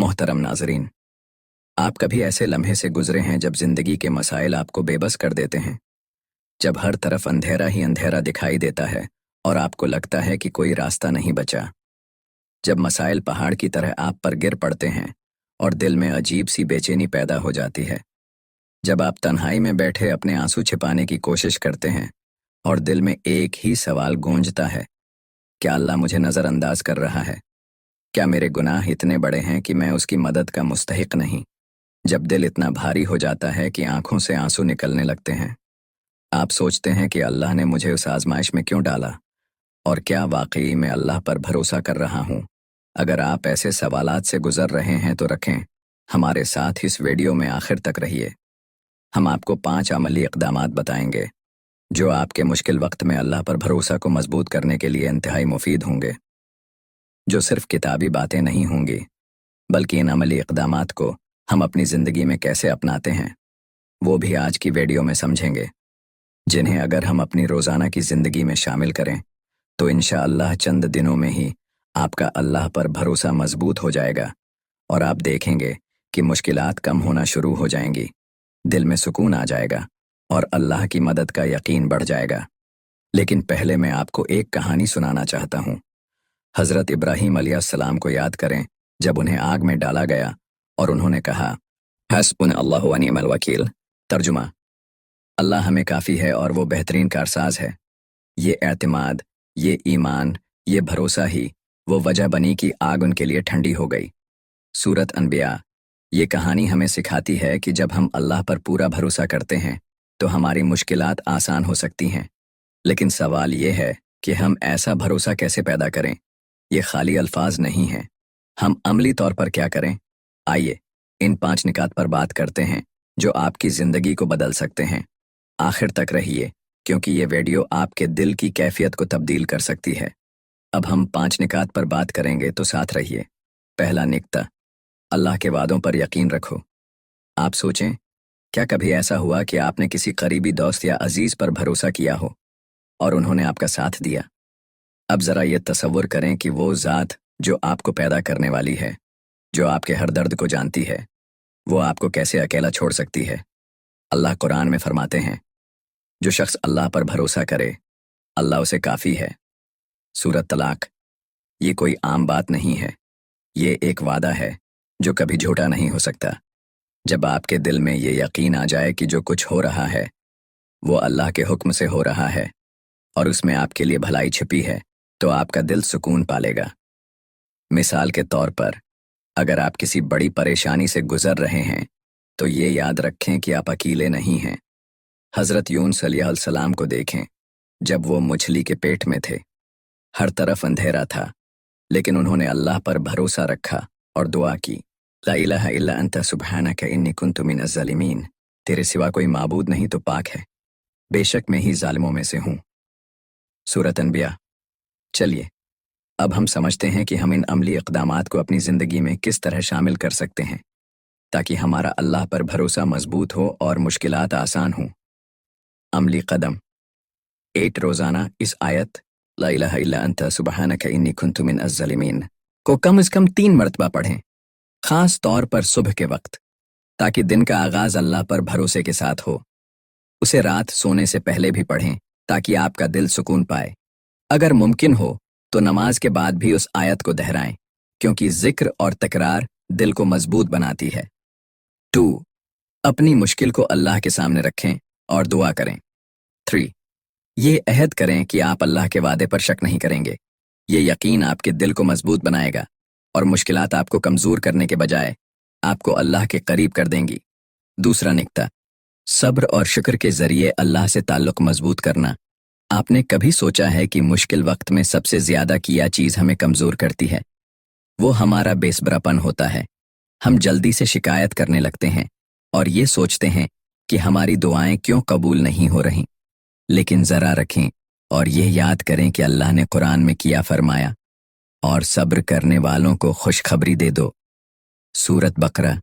मोहतरम नाजरीन, आप कभी ऐसे लम्हे से गुजरे हैं जब जिंदगी के मसाइल आपको बेबस कर देते हैं, जब हर तरफ अंधेरा ही अंधेरा दिखाई देता है और आपको लगता है कि कोई रास्ता नहीं बचा, जब मसाइल पहाड़ की तरह आप पर गिर पड़ते हैं और दिल में अजीब सी बेचैनी पैदा हो जाती है, जब आप तन्हाई में बैठे अपने आंसू छिपाने की कोशिश करते हैं और दिल में एक ही सवाल गूंजता है, क्या अल्लाह मुझे नज़रअंदाज कर रहा है? क्या मेरे गुनाह इतने बड़े हैं कि मैं उसकी मदद का मुस्तहिक नहीं? जब दिल इतना भारी हो जाता है कि आंखों से आंसू निकलने लगते हैं, आप सोचते हैं कि अल्लाह ने मुझे उस आजमाइश में क्यों डाला, और क्या वाकई मैं अल्लाह पर भरोसा कर रहा हूँ? अगर आप ऐसे सवालात से गुजर रहे हैं तो रखें, हमारे साथ इस वीडियो में आखिर तक रहिए। हम आपको 5 अमली इक़दामात बताएंगे जो आपके मुश्किल वक्त में अल्लाह पर भरोसा को मजबूत करने के लिए इंतहाई मुफीद होंगे, जो सिर्फ किताबी बातें नहीं होंगी, बल्कि इन अमली इक़दामात को हम अपनी ज़िंदगी में कैसे अपनाते हैं वो भी आज की वीडियो में समझेंगे, जिन्हें अगर हम अपनी रोज़ाना की ज़िंदगी में शामिल करें तो इंशाअल्लाह चंद दिनों में ही आपका अल्लाह पर भरोसा मजबूत हो जाएगा और आप देखेंगे कि मुश्किलात कम होना शुरू हो जाएंगी, दिल में सुकून आ जाएगा और अल्लाह की मदद का यकीन बढ़ जाएगा। लेकिन पहले मैं आपको एक कहानी सुनाना चाहता हूँ। हज़रत इब्राहीम अलैहिस्सलाम को याद करें जब उन्हें आग में डाला गया और उन्होंने कहा, हस्बुनल्लाहु व निअमल वकील। तर्जुमा, अल्लाह हमें काफ़ी है और वो बेहतरीन कारसाज है। ये एतमाद, ये ईमान, ये भरोसा ही वो वजह बनी कि आग उनके लिए ठंडी हो गई। सूरत अनबिया। ये कहानी हमें सिखाती है कि जब हम अल्लाह पर पूरा भरोसा करते हैं तो हमारी मुश्किलात आसान हो सकती हैं। लेकिन सवाल ये है कि हम ऐसा भरोसा कैसे पैदा करें? ये खाली अल्फाज नहीं हैं। हम अमली तौर पर क्या करें? आइए इन 5 निकात पर बात करते हैं जो आपकी ज़िंदगी को बदल सकते हैं। आखिर तक रहिए क्योंकि ये वीडियो आपके दिल की कैफियत को तब्दील कर सकती है। अब हम 5 निकात पर बात करेंगे तो साथ रहिए। पहला निकता, अल्लाह के वादों पर यकीन रखो। आप सोचें, क्या कभी ऐसा हुआ कि आपने किसी करीबी दोस्त या अजीज पर भरोसा किया हो और उन्होंने आपका साथ दिया? अब ज़रा ये तसव्वुर करें कि वो ज़ात जो आपको पैदा करने वाली है, जो आपके हर दर्द को जानती है, वो आपको कैसे अकेला छोड़ सकती है? अल्लाह कुरान में फरमाते हैं, जो शख्स अल्लाह पर भरोसा करे अल्लाह उसे काफ़ी है। सूरत तलाक। ये कोई आम बात नहीं है, ये एक वादा है जो कभी झूठा नहीं हो सकता। जब आपके दिल में ये यकीन आ जाए कि जो कुछ हो रहा है वो अल्लाह के हुक्म से हो रहा है और उसमें आपके लिए भलाई छिपी है, तो आपका दिल सुकून पालेगा। मिसाल के तौर पर, अगर आप किसी बड़ी परेशानी से गुजर रहे हैं तो ये याद रखें कि आप अकेले नहीं हैं। हज़रत यूनुस अलैहिस्सलाम को देखें, जब वो मछली के पेट में थे, हर तरफ अंधेरा था, लेकिन उन्होंने अल्लाह पर भरोसा रखा और दुआ की, ला इलाहा इल्ला अंता सुब्हानका इन्नी कुन्तु मिनज़ ज़ालिमीन। तेरे सिवा कोई माबूद नहीं तो पाक है, बेशक मैं ही जालिमों में से हूँ। सूरत अनबिया। चलिए अब हम समझते हैं कि हम इन अमली इक़दामात को अपनी ज़िंदगी में किस तरह शामिल कर सकते हैं ताकि हमारा अल्लाह पर भरोसा मजबूत हो और मुश्किलात आसान हों। अमली कदम 8, रोज़ाना इस आयत ला इलाहा इल्ला अंता सुब्हानका इन्नी कुन्तु मिनज़ ज़ालिमीन को कम से कम 3 मरतबा पढ़ें, ख़ास तौर पर सुबह के वक्त, ताकि दिन का आगाज़ अल्लाह पर भरोसे के साथ हो। उसे रात सोने से पहले भी पढ़ें ताकि आपका दिल सुकून पाए। अगर मुमकिन हो तो नमाज के बाद भी उस आयत को दोहराएं, क्योंकि जिक्र और तकरार दिल को मजबूत बनाती है। 2, अपनी मुश्किल को अल्लाह के सामने रखें और दुआ करें। 3, ये अहद करें कि आप अल्लाह के वादे पर शक नहीं करेंगे। ये यकीन आपके दिल को मजबूत बनाएगा और मुश्किलात आपको कमज़ोर करने के बजाय आपको अल्लाह के करीब कर देंगी। दूसरा निकता, सब्र और शुक्र के ज़रिए अल्लाह से ताल्लुक़ मजबूत करना। आपने कभी सोचा है कि मुश्किल वक्त में सबसे ज़्यादा किया चीज़ हमें कमज़ोर करती है? वो हमारा बेसब्रापन होता है। हम जल्दी से शिकायत करने लगते हैं और ये सोचते हैं कि हमारी दुआएं क्यों कबूल नहीं हो रहीं। लेकिन ज़रा रखें और ये याद करें कि अल्लाह ने कुरान में किया फरमाया, और सब्र करने वालों को खुशखबरी दे दो। सूरत बकरा।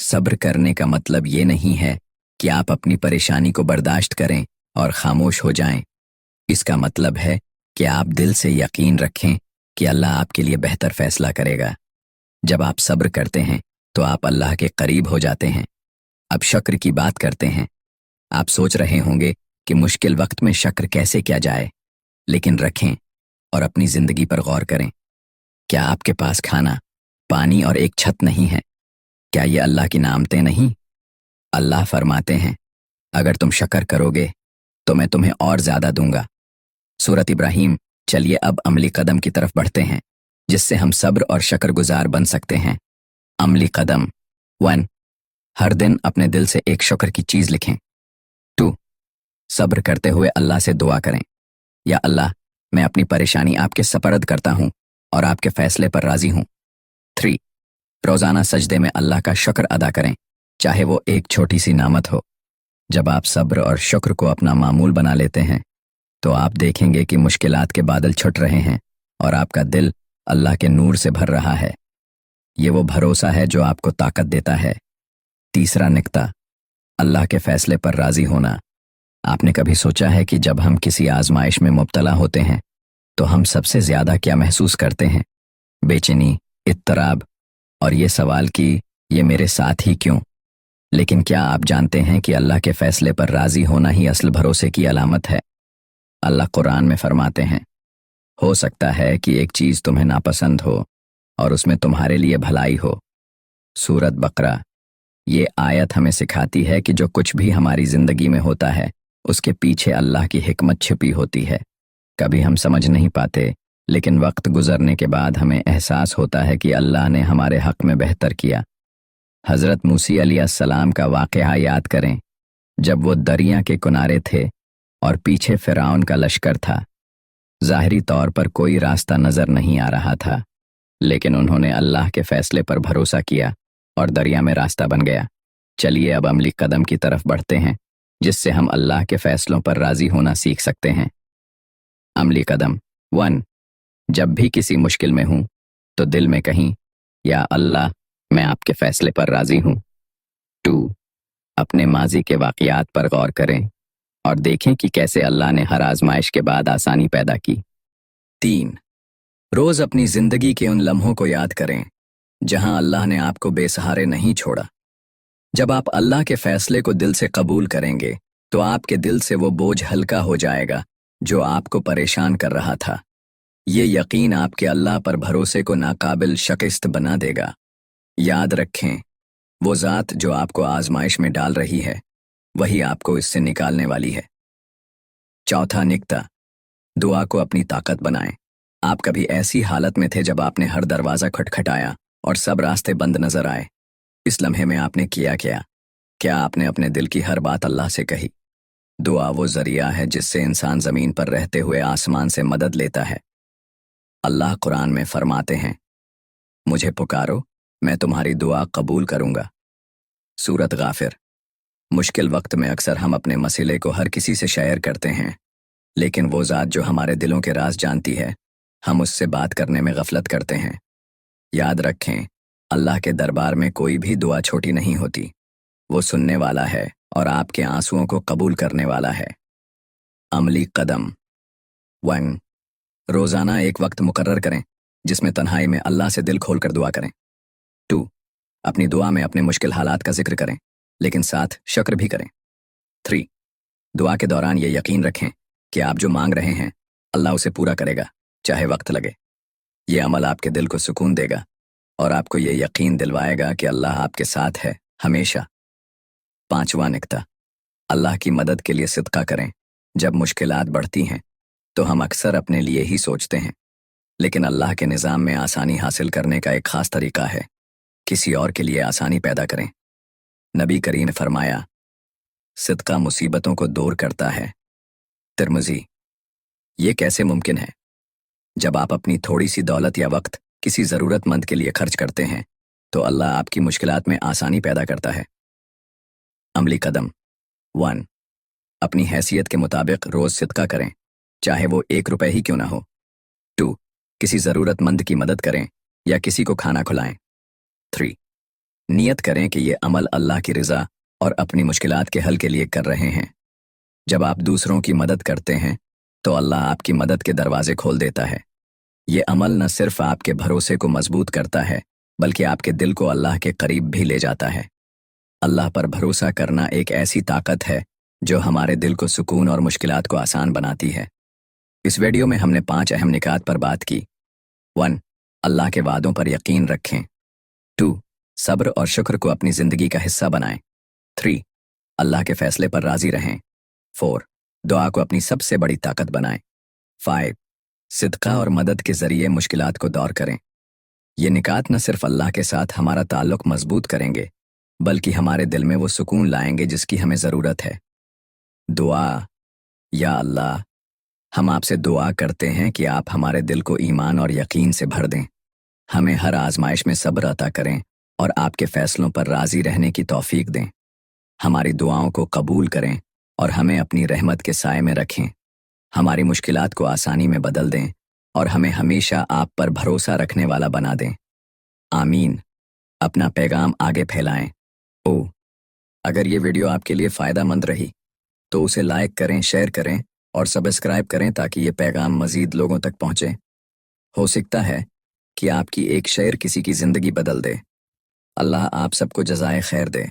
सब्र करने का मतलब ये नहीं है कि आप अपनी परेशानी को बर्दाश्त करें और खामोश हो जाएं। इसका मतलब है कि आप दिल से यकीन रखें कि अल्लाह आपके लिए बेहतर फैसला करेगा। जब आप सब्र करते हैं तो आप अल्लाह के करीब हो जाते हैं। अब शक्र की बात करते हैं। आप सोच रहे होंगे कि मुश्किल वक्त में शक्र कैसे किया जाए, लेकिन रखें और अपनी जिंदगी पर गौर करें। क्या आपके पास खाना, पानी और एक छत नहीं है? क्या ये अल्लाह की नामतें नहीं? अल्लाह फरमाते हैं, अगर तुम शक्र करोगे तो मैं तुम्हें और ज्यादा दूंगा। सूरत इब्राहिम। चलिए अब अमली कदम की तरफ बढ़ते हैं, जिससे हम सब्र और शक्रगुजार बन सकते हैं। अमली कदम 1, हर दिन अपने दिल से एक शुक्र की चीज लिखें। 2, सब्र करते हुए अल्लाह से दुआ करें, या अल्लाह, मैं अपनी परेशानी आपके सपर्द करता हूं और आपके फैसले पर राजी हूं। 3, रोजाना सजदे में अल्लाह का शुक्र अदा करें, चाहे वो एक छोटी सी नामत हो। जब आप सब्र और शुक्र को अपना मामूल बना लेते हैं, तो आप देखेंगे कि मुश्किलात के बादल छुट रहे हैं और आपका दिल अल्लाह के नूर से भर रहा है। ये वो भरोसा है जो आपको ताकत देता है। तीसरा निक्ता, अल्लाह के फैसले पर राजी होना। आपने कभी सोचा है कि जब हम किसी आजमाइश में मुब्तला होते हैं तो हम सबसे ज्यादा क्या महसूस करते हैं? बेचैनी, इत्तराब और ये सवाल कि ये मेरे साथ ही क्यों? लेकिन क्या आप जानते हैं कि अल्लाह के फैसले पर राजी होना ही असल भरोसे की अलामत है? अल्लाह कुरान में फरमाते हैं, हो सकता है कि एक चीज तुम्हें नापसंद हो और उसमें तुम्हारे लिए भलाई हो। सूरत बकरा। ये आयत हमें सिखाती है कि जो कुछ भी हमारी जिंदगी में होता है उसके पीछे अल्लाह की हिकमत छिपी होती है। कभी हम समझ नहीं पाते, लेकिन वक्त गुजरने के बाद हमें एहसास होता है कि अल्लाह ने हमारे हक में बेहतर किया। हजरत मूसी अलैहिस्सलाम का वाक़या याद करें, जब वो दरिया के किनारे थे और पीछे फिरौन का लश्कर था। ज़ाहिरी तौर पर कोई रास्ता नजर नहीं आ रहा था, लेकिन उन्होंने अल्लाह के फैसले पर भरोसा किया और दरिया में रास्ता बन गया। चलिए अब अमली कदम की तरफ बढ़ते हैं, जिससे हम अल्लाह के फैसलों पर राजी होना सीख सकते हैं। अमली कदम 1, जब भी किसी मुश्किल में हूं तो दिल में कहीं, या अल्लाह, मैं आपके फैसले पर राजी हूं। 2, अपने माजी के वाक़यात पर गौर करें और देखें कि कैसे अल्लाह ने हर आजमाइश के बाद आसानी पैदा की। 3, रोज अपनी जिंदगी के उन लम्हों को याद करें जहां अल्लाह ने आपको बेसहारे नहीं छोड़ा। जब आप अल्लाह के फैसले को दिल से कबूल करेंगे तो आपके दिल से वो बोझ हल्का हो जाएगा जो आपको परेशान कर रहा था। ये यकीन आपके अल्लाह पर भरोसे को नाकाबिल शिकस्त बना देगा। याद रखें, वो ज़ात जो आपको आजमाइश में डाल रही है वही आपको इससे निकालने वाली है। चौथा निक्ता, दुआ को अपनी ताकत बनाएं। आप कभी ऐसी हालत में थे जब आपने हर दरवाज़ा खटखटाया और सब रास्ते बंद नजर आए। इस लम्हे में आपने किया क्या? क्या आपने अपने दिल की हर बात अल्लाह से कही? दुआ वो जरिया है जिससे इंसान ज़मीन पर रहते हुए आसमान से मदद लेता है। अल्लाह कुरान में फरमाते हैं, मुझे पुकारो, मैं तुम्हारी दुआ कबूल करूंगा। सूरत गाफिर। मुश्किल वक्त में अक्सर हम अपने मसले को हर किसी से शेयर करते हैं, लेकिन वो ज़ात जो हमारे दिलों के राज जानती है, हम उससे बात करने में गफलत करते हैं। याद रखें, अल्लाह के दरबार में कोई भी दुआ छोटी नहीं होती। वो सुनने वाला है और आपके आंसुओं को कबूल करने वाला है। अमली कदम 1, रोज़ाना एक वक्त मुकर्रर करें जिसमें तन्हाई में अल्लाह से दिल खोलकर दुआ करें। 2, अपनी दुआ में अपने मुश्किल हालात का जिक्र करें, लेकिन साथ शुक्र भी करें। 3, दुआ के दौरान ये यकीन रखें कि आप जो मांग रहे हैं अल्लाह उसे पूरा करेगा, चाहे वक्त लगे। ये अमल आपके दिल को सुकून देगा और आपको ये यकीन दिलवाएगा कि अल्लाह आपके साथ है हमेशा। 5वां निक्ता, अल्लाह की मदद के लिए सदका करें। जब मुश्किलात बढ़ती हैं तो हम अक्सर अपने लिए ही सोचते हैं, लेकिन अल्लाह के निज़ाम में आसानी हासिल करने का एक ख़ास तरीका है, किसी और के लिए आसानी पैदा करें। नबी करीम ने फरमाया, सदका मुसीबतों को दूर करता है। तिरमिज़ी। ये कैसे मुमकिन है? जब आप अपनी थोड़ी सी दौलत या वक्त किसी ज़रूरतमंद के लिए खर्च करते हैं तो अल्लाह आपकी मुश्किलात में आसानी पैदा करता है। अमली कदम 1, अपनी हैसियत के मुताबिक रोज़ सदका करें, चाहे वो 1 रुपए ही क्यों ना हो। 2, किसी ज़रूरतमंद की मदद करें या किसी को खाना खिलाएं। 3, नियत करें कि ये अमल अल्लाह की रज़ा और अपनी मुश्किलात के हल के लिए कर रहे हैं। जब आप दूसरों की मदद करते हैं तो अल्लाह आपकी मदद के दरवाजे खोल देता है। ये अमल न सिर्फ आपके भरोसे को मजबूत करता है, बल्कि आपके दिल को अल्लाह के करीब भी ले जाता है। अल्लाह पर भरोसा करना एक ऐसी ताकत है जो हमारे दिल को सुकून और मुश्किलात को आसान बनाती है। इस वीडियो में हमने 5 अहम निकात पर बात की। 1. अल्लाह के वादों पर यकीन रखें। 2. सब्र और शुक्र को अपनी ज़िंदगी का हिस्सा बनाएं। 3. अल्लाह के फैसले पर राज़ी रहें। 4. दुआ को अपनी सबसे बड़ी ताकत बनाएं। 5. सिदका और मदद के ज़रिए मुश्किलात को दूर करें। ये निकात न सिर्फ अल्लाह के साथ हमारा ताल्लुक़ मजबूत करेंगे, बल्कि हमारे दिल में वो सुकून लाएंगे जिसकी हमें ज़रूरत है। दुआ। या अल्लाह, हम आपसे दुआ करते हैं कि आप हमारे दिल को ईमान और यकीन से भर दें, हमें हर आजमाइश में सब्र अता करें और आपके फ़ैसलों पर राज़ी रहने की तौफीक दें। हमारी दुआओं को कबूल करें और हमें अपनी रहमत के साए में रखें। हमारी मुश्किलात को आसानी में बदल दें और हमें हमेशा आप पर भरोसा रखने वाला बना दें। आमीन। अपना पैगाम आगे फैलाएं। अगर ये वीडियो आपके लिए फ़ायदेमंद रही तो उसे लाइक करें, शेयर करें और सब्सक्राइब करें ताकि ये पैगाम मज़ीद लोगों तक पहुँचे। हो सकता है कि आपकी एक शेयर किसी की ज़िंदगी बदल दे। अल्लाह आप सबको जज़ाए खैर दे।